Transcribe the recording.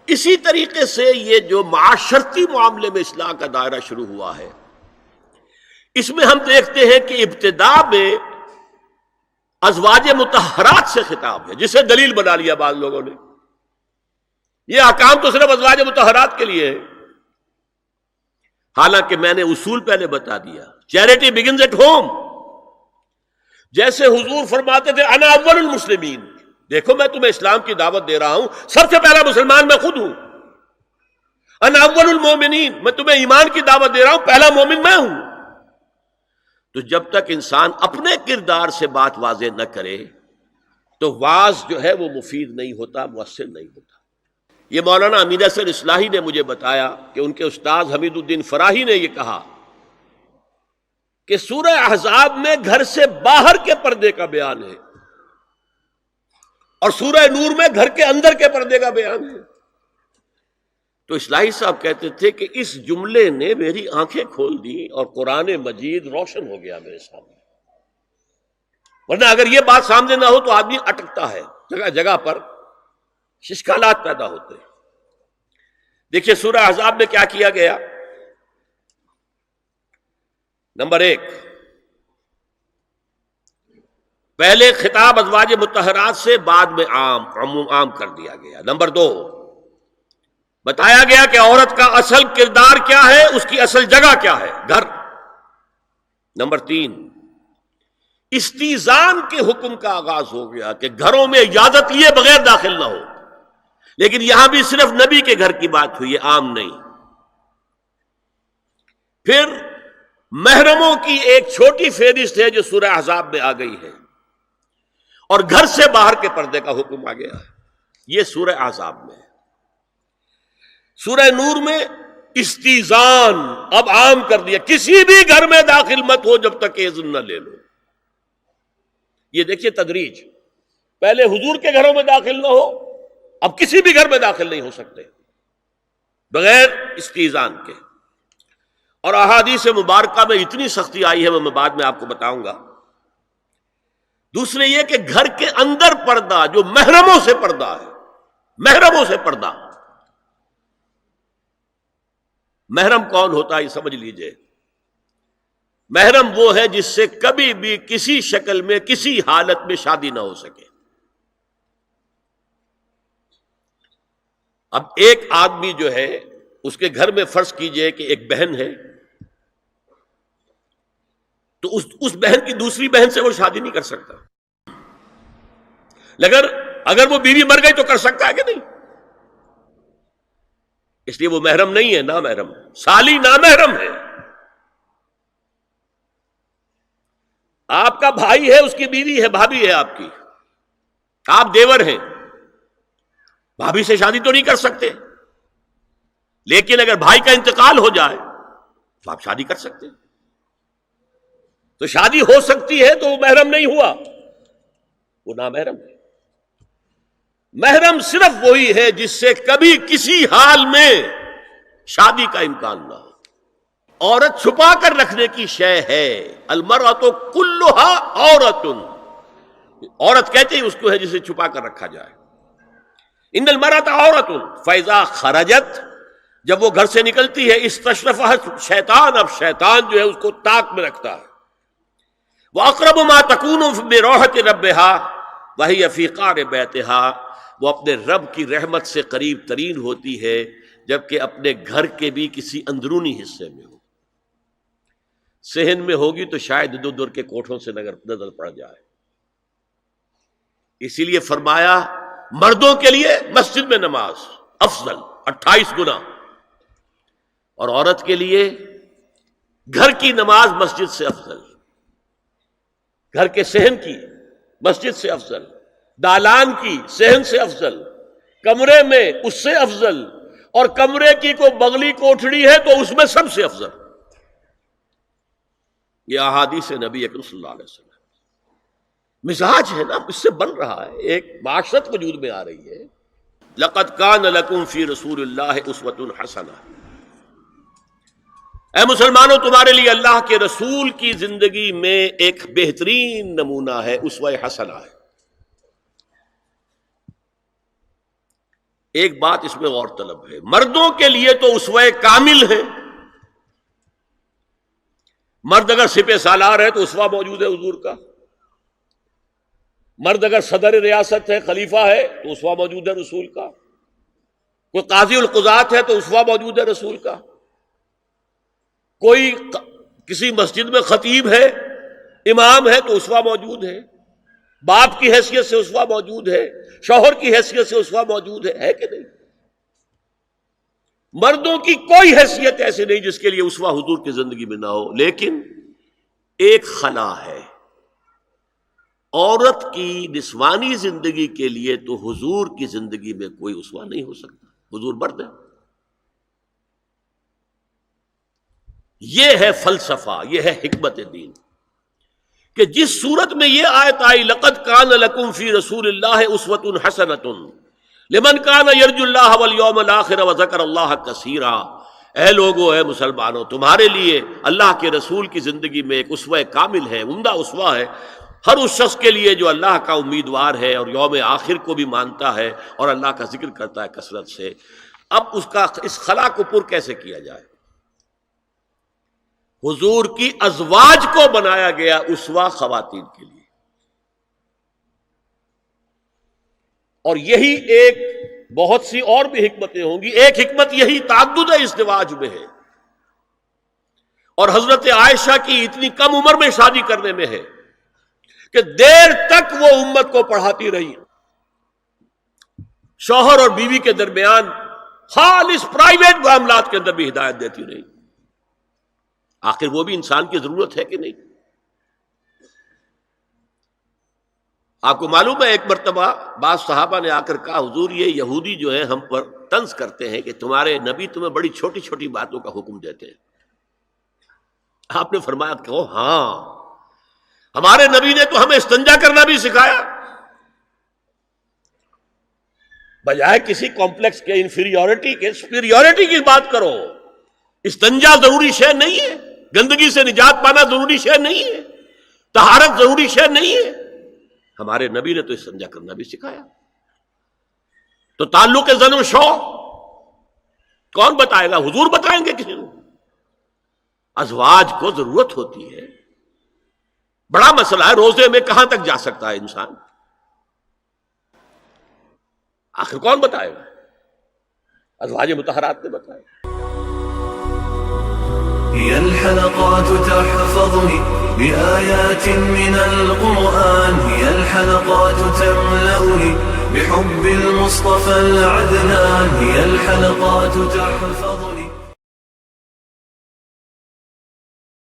اسی طریقے سے یہ جو معاشرتی معاملے میں اصلاح کا دائرہ شروع ہوا ہے، اس میں ہم دیکھتے ہیں کہ ابتدا میں ازواج مطہرات سے خطاب ہے، جسے دلیل بنا لیا بعض لوگوں نے۔ یہ احکام تو صرف ازواج مطہرات کے لیے ہے، حالانکہ میں نے اصول پہلے بتا دیا، چیریٹی بگنز ایٹ ہوم۔ جیسے حضور فرماتے تھے انا اول المسلمین، دیکھو میں تمہیں اسلام کی دعوت دے رہا ہوں، سب سے پہلا مسلمان میں خود ہوں۔ انا اول المومنین، میں تمہیں ایمان کی دعوت دے رہا ہوں، پہلا مومن میں ہوں۔ تو جب تک انسان اپنے کردار سے بات واضح نہ کرے تو واعظ جو ہے وہ مفید نہیں ہوتا، مؤثر نہیں ہوتا۔ یہ مولانا امین اصغر اصلاحی نے مجھے بتایا کہ ان کے استاد حمید الدین فراہی نے یہ کہا کہ سورہ احزاب میں گھر سے باہر کے پردے کا بیان ہے اور سورہ نور میں گھر کے اندر کے پردے کا بیان ہے۔ تو اصلاحی صاحب کہتے تھے کہ اس جملے نے میری آنکھیں کھول دی اور قرآن مجید روشن ہو گیا میرے سامنے، ورنہ اگر یہ بات سامنے نہ ہو تو آدمی اٹکتا ہے، جگہ جگہ پر اشکالات پیدا ہوتے ہیں۔ دیکھیے سورہ احزاب میں کیا کیا گیا۔ نمبر 1، پہلے خطاب ازواج مطہرات سے، بعد میں عام کر دیا گیا۔ نمبر 2، بتایا گیا کہ عورت کا اصل کردار کیا ہے، اس کی اصل جگہ کیا ہے، گھر۔ نمبر 3، استیزان کے حکم کا آغاز ہو گیا کہ گھروں میں اجازت لیے بغیر داخل نہ ہو، لیکن یہاں بھی صرف نبی کے گھر کی بات ہوئی ہے، عام نہیں۔ پھر محرموں کی ایک چھوٹی فہرست ہے جو سورہ احزاب میں آ گئی ہے، اور گھر سے باہر کے پردے کا حکم آ گیا ہے، یہ سورہ احزاب میں ہے۔ سورہ نور میں استیزان اب عام کر دیا، کسی بھی گھر میں داخل مت ہو جب تک اذن نہ لے لو۔ یہ دیکھیے تدریج، پہلے حضور کے گھروں میں داخل نہ ہو، اب کسی بھی گھر میں داخل نہیں ہو سکتے بغیر استیزان کے۔ اور احادیث مبارکہ میں اتنی سختی آئی ہے، وہ میں بعد میں آپ کو بتاؤں گا۔ دوسرے یہ کہ گھر کے اندر پردہ جو محرموں سے پردہ ہے، محرموں سے پردہ، محرم کون ہوتا ہے یہ سمجھ لیجئے۔ محرم وہ ہے جس سے کبھی بھی کسی شکل میں کسی حالت میں شادی نہ ہو سکے۔ اب ایک آدمی جو ہے اس کے گھر میں فرض کیجئے کہ ایک بہن ہے، تو اس بہن کی دوسری بہن سے وہ شادی نہیں کر سکتا، لیکن اگر وہ بیوی مر گئی تو کر سکتا ہے کہ نہیں؟ اس لیے وہ محرم نہیں ہے، نامحرم، سالی نامحرم ہے۔ آپ کا بھائی ہے، اس کی بیوی ہے، بھابھی ہے آپ کی، آپ دیور ہیں، بھابھی سے شادی تو نہیں کر سکتے، لیکن اگر بھائی کا انتقال ہو جائے تو آپ شادی کر سکتے ہیں۔ تو شادی ہو سکتی ہے تو وہ محرم نہیں ہوا، وہ نامحرم ہے۔ محرم صرف وہی ہے جس سے کبھی کسی حال میں شادی کا امکان نہ ہو۔ عورت چھپا کر رکھنے کی شے ہے، المرأۃ کلھا عورۃ، عورت کہتے ہی اس کو ہے جسے چھپا کر رکھا جائے۔ ان المرأۃ عورۃ فاذا خرجت، جب وہ گھر سے نکلتی ہے، استشرفھا شیطان، اب شیطان جو ہے اس کو طاق میں رکھتا ہے۔ وَأَقْرَبُ مَا تَكُونُ بِرَوْحَةِ رَبِّهَا وَهِيَ فِي قَعْرِ بَيْتِهَا، وہ اپنے رب کی رحمت سے قریب ترین ہوتی ہے جبکہ اپنے گھر کے بھی کسی اندرونی حصے میں ہو۔ صحن میں ہوگی تو شاید ادھر ادھر کے کوٹھوں سے نظر پڑ جائے۔ اسی لیے فرمایا مردوں کے لیے مسجد میں نماز افضل 28 گنا، اور عورت کے لیے گھر کی نماز مسجد سے افضل، گھر کے صحن کی مسجد سے افضل، دالان کی صحن سے افضل، کمرے میں اس سے افضل، اور کمرے کی کوئی بغلی کوٹھڑی ہے تو اس میں سب سے افضل۔ یہ احادیث نبی اکرم صلی اللہ علیہ وسلم مزاج ہے نا، اس سے بن رہا ہے، ایک معاشرت وجود میں آ رہی ہے۔ لقد کان لکم فی رسول اللہ اسوۃ حسنہ، اے مسلمانوں تمہارے لیے اللہ کے رسول کی زندگی میں ایک بہترین نمونہ ہے، اسوہ حسنہ ہے۔ ایک بات اس میں غور طلب ہے، مردوں کے لیے تو اسوہ کامل ہے، مرد اگر سپہ سالار ہے تو اسوہ موجود ہے حضور کا، مرد اگر صدر ریاست ہے، خلیفہ ہے تو اسوہ موجود ہے رسول کا، کوئی قاضی القضات ہے تو اسوہ موجود ہے رسول کا، کوئی کسی مسجد میں خطیب ہے، امام ہے تو اسوہ موجود ہے، باپ کی حیثیت سے اسوہ موجود ہے، شوہر کی حیثیت سے اسوہ موجود ہے کہ نہیں؟ مردوں کی کوئی حیثیت ایسی نہیں جس کے لیے اسوہ حضور کی زندگی میں نہ ہو، لیکن ایک خلا ہے، عورت کی نسوانی زندگی کے لیے تو حضور کی زندگی میں کوئی اسوہ نہیں ہو سکتا، حضور مرد ہے۔ یہ ہے فلسفہ، یہ ہے حکمت دین، کہ جس صورت میں یہ آیت آئی لقد کان لکم فی رسول اللہ اسوۃ حسنۃ لمن کان یرجو اللہ والیوم الآخر وذکر اللہ کثیرا، اے لوگو، اے مسلمانوں، تمہارے لیے اللہ کے رسول کی زندگی میں ایک اسوہ کامل ہے، عمدہ اسوہ ہے، ہر اس شخص کے لیے جو اللہ کا امیدوار ہے اور یوم آخر کو بھی مانتا ہے اور اللہ کا ذکر کرتا ہے کثرت سے۔ اب اس خلا کو پر کیسے کیا جائے؟ حضور کی ازواج کو بنایا گیا اسوہ خواتین کے لیے، اور یہی ایک بہت سی اور بھی حکمتیں ہوں گی۔ ایک حکمت یہی تعدد ازدواج میں ہے، اور حضرت عائشہ کی اتنی کم عمر میں شادی کرنے میں ہے کہ دیر تک وہ امت کو پڑھاتی رہی، شوہر اور بیوی کے درمیان خالص پرائیویٹ معاملات کے اندر بھی ہدایت دیتی رہی۔ آخر وہ بھی انسان کی ضرورت ہے کہ نہیں؟ آپ کو معلوم ہے ایک مرتبہ بعض صحابہ نے آ کر کہا حضور یہ یہودی جو ہے ہم پر طنز کرتے ہیں کہ تمہارے نبی تمہیں بڑی چھوٹی چھوٹی باتوں کا حکم دیتے ہیں۔ آپ نے فرمایا کہ ہاں، ہمارے نبی نے تو ہمیں استنجا کرنا بھی سکھایا، بجائے کسی کمپلیکس کے انفیریورٹی کے سپیریورٹی کی بات کرو۔ استنجا ضروری شے نہیں ہے، گندگی سے نجات پانا ضروری شے نہیں ہے، طہارت ضروری شے نہیں ہے، ہمارے نبی نے تو استنجا کرنا بھی سکھایا۔ تو تعلق زن و شو کون بتائے گا؟ حضور بتائیں گے کسی کو؟ ازواج کو ضرورت ہوتی ہے، بڑا مسئلہ ہے، روزے میں کہاں تک جا سکتا ہے انسان؟ آخر کون بتائے گا؟ ازواج مطہرات نے بتایا۔ هي الحلقات تحفظني بآيات من القرآن، هي الحلقات تملأني بحب المصطفى العدنان، هي الحلقات تحفظني